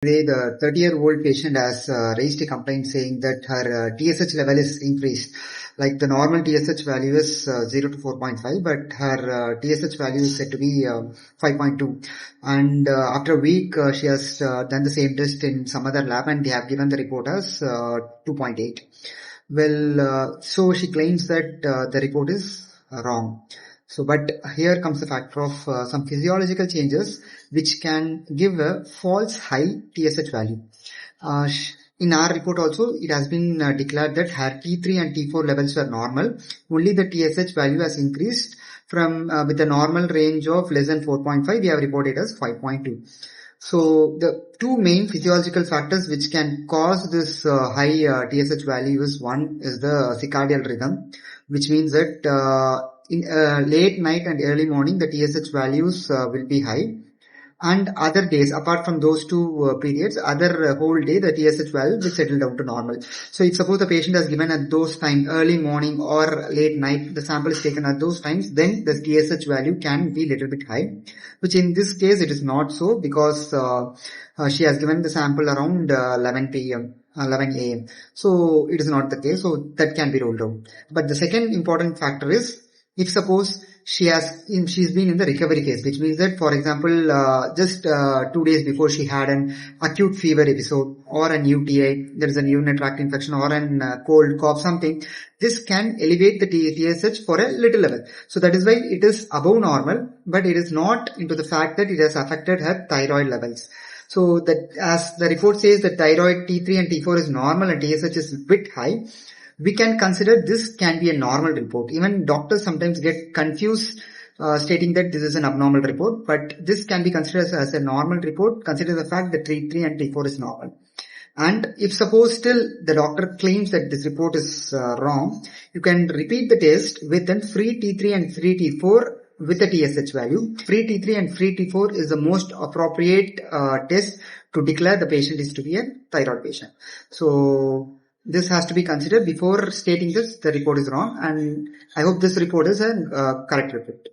Today, the 30-year-old patient has raised a complaint saying that her TSH level is increased. Like the normal TSH value is 0 to 4.5, but her TSH value is said to be 5.2. And after a week, she has done the same test in some other lab, and they have given the report as 2.8. Well, so she claims that the report is wrong. So, but here comes the factor of some physiological changes which can give a false high TSH value. In our report also, it has been declared that her T3 and T4 levels were normal. Only the TSH value has increased from with a normal range of less than 4.5, we have reported as 5.2. So the two main physiological factors which can cause this high TSH value is, one is the circadian rhythm, which means that in late night and early morning the TSH values will be high, and other days apart from those two periods, other whole day the TSH value will settle down to normal. So if suppose the patient has given at those times, early morning or late night, the sample is taken at those times, then the TSH value can be little bit high, which in this case it is not so, because she has given the sample around 11 a.m. So it is not the case, so that can be ruled out. But the second important factor is, if suppose she's been in the recovery case, which means that, for example, just 2 days before she had an acute fever episode or an UTI, there is a urinary tract infection or an cold cough, something, this can elevate the TSH for a little level. So that is why it is above normal, but it is not into the fact that it has affected her thyroid levels. So that, as the report says, that thyroid T3 and T4 is normal and TSH is a bit high, we can consider this can be a normal report. Even doctors sometimes get confused stating that this is an abnormal report, but this can be considered as a normal report, consider the fact that T3 and T4 is normal. And if suppose still the doctor claims that this report is wrong, you can repeat the test with a free T3 and free T4 with the TSH value. Free T3 and free T4 is the most appropriate test to declare the patient is to be a thyroid patient. So this has to be considered before stating this the report is wrong, and I hope this report is a correct report.